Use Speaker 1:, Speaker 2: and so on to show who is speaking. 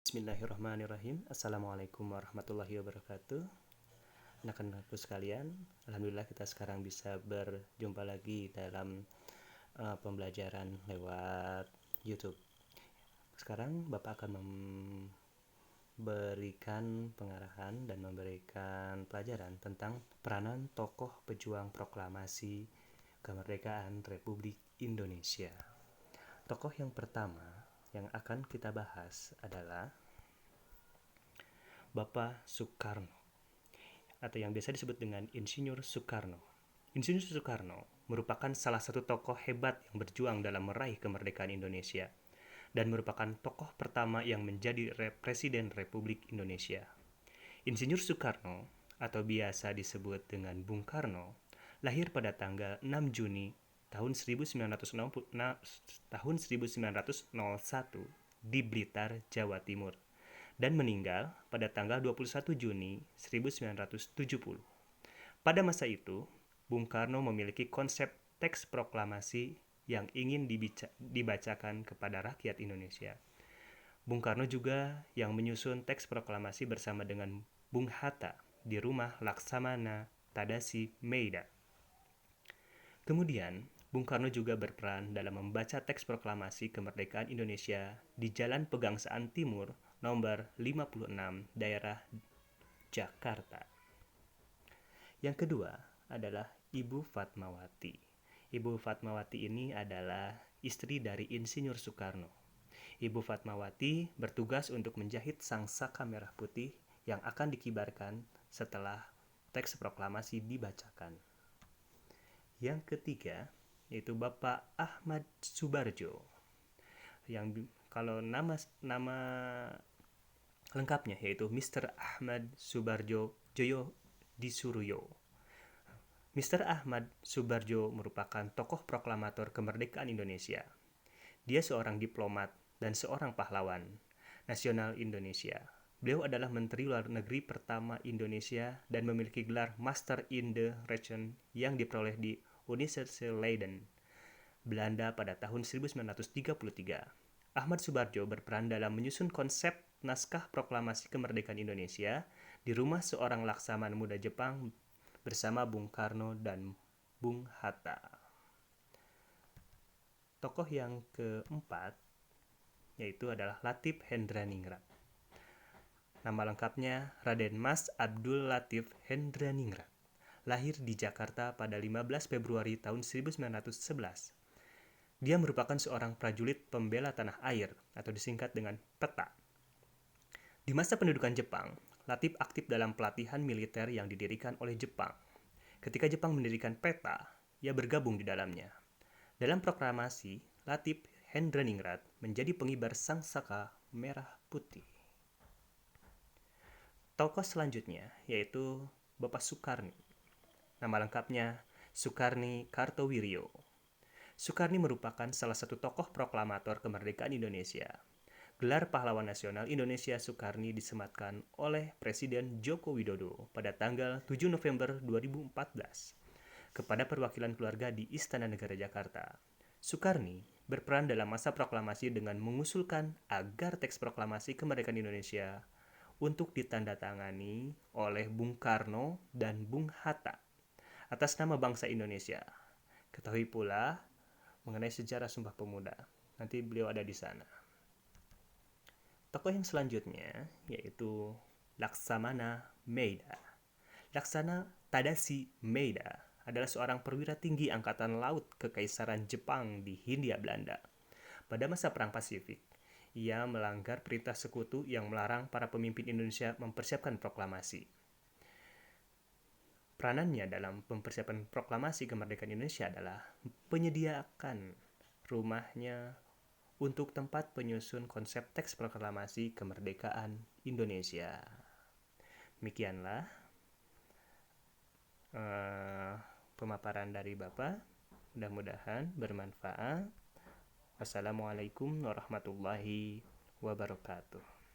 Speaker 1: Bismillahirrahmanirrahim. Assalamualaikum warahmatullahi wabarakatuh. Anak-anakku sekalian, alhamdulillah kita sekarang bisa berjumpa lagi dalam pembelajaran lewat YouTube. Sekarang Bapak akan memberikan pengarahan dan memberikan pelajaran tentang peranan tokoh pejuang proklamasi kemerdekaan Republik Indonesia. Tokoh yang pertama yang akan kita bahas adalah Bapak Soekarno, atau yang biasa disebut dengan Insinyur Soekarno. Insinyur Soekarno merupakan salah satu tokoh hebat yang berjuang dalam meraih kemerdekaan Indonesia dan merupakan tokoh pertama yang menjadi Presiden Republik Indonesia. Insinyur Soekarno, atau biasa disebut dengan Bung Karno, lahir pada tanggal 6 Juni tahun 1901 di Blitar, Jawa Timur, dan meninggal pada tanggal 21 Juni 1970. Pada masa itu, Bung Karno memiliki konsep teks proklamasi yang ingin dibacakan kepada rakyat Indonesia. Bung Karno juga yang menyusun teks proklamasi bersama dengan Bung Hatta di rumah Laksamana Tadasi Meida. Kemudian, Bung Karno juga berperan dalam membaca teks proklamasi kemerdekaan Indonesia di Jalan Pegangsaan Timur nomor 56, daerah Jakarta. Yang kedua adalah Ibu Fatmawati. Ibu Fatmawati ini adalah istri dari Insinyur Soekarno. Ibu Fatmawati bertugas untuk menjahit sangsaka merah putih yang akan dikibarkan setelah teks proklamasi dibacakan. Yang ketiga yaitu Bapak Ahmad Subarjo, yang kalau nama lengkapnya yaitu Mr. Ahmad Subarjo Joyo Disuruyo. Mr. Ahmad Subarjo merupakan tokoh proklamator kemerdekaan Indonesia. Dia seorang diplomat dan seorang pahlawan nasional Indonesia. Beliau adalah Menteri Luar Negeri pertama Indonesia dan memiliki gelar Master in the Region yang diperoleh di Universiteit Leiden, Belanda pada tahun 1933. Ahmad Subarjo berperan dalam menyusun konsep naskah proklamasi kemerdekaan Indonesia di rumah seorang laksamana muda Jepang bersama Bung Karno dan Bung Hatta. Tokoh yang keempat yaitu adalah Latif Hendraningrat. Nama lengkapnya Raden Mas Abdul Latif Hendraningrat. Lahir di Jakarta pada 15 Februari tahun 1911. Dia merupakan seorang prajurit pembela tanah air atau disingkat dengan PETA. Di masa pendudukan Jepang, Latif aktif dalam pelatihan militer yang didirikan oleh Jepang. Ketika Jepang mendirikan PETA, ia bergabung di dalamnya. Dalam proklamasi, Latif Hendraningrat menjadi pengibar sangsaka merah putih. Tokoh selanjutnya yaitu Bapak Soekarni. Nama lengkapnya Soekarni Kartowiryo. Soekarni merupakan salah satu tokoh proklamator kemerdekaan Indonesia. Gelar Pahlawan Nasional Indonesia Soekarni disematkan oleh Presiden Joko Widodo pada tanggal 7 November 2014 kepada perwakilan keluarga di Istana Negara Jakarta. Soekarni berperan dalam masa proklamasi dengan mengusulkan agar teks proklamasi kemerdekaan Indonesia untuk ditandatangani oleh Bung Karno dan Bung Hatta atas nama bangsa Indonesia. Ketahui pula mengenai sejarah Sumpah Pemuda. Nanti beliau ada di sana. Tokoh yang selanjutnya yaitu Laksamana Meida. Laksana Tadasi Meida adalah seorang perwira tinggi Angkatan Laut Kekaisaran Jepang di Hindia Belanda. Pada masa Perang Pasifik, ia melanggar perintah sekutu yang melarang para pemimpin Indonesia mempersiapkan proklamasi. Peranannya dalam mempersiapkan proklamasi kemerdekaan Indonesia adalah menyediakan rumahnya untuk tempat penyusun konsep teks proklamasi kemerdekaan Indonesia. Demikianlah pemaparan dari Bapak. Mudah-mudahan bermanfaat. Wassalamualaikum warahmatullahi wabarakatuh.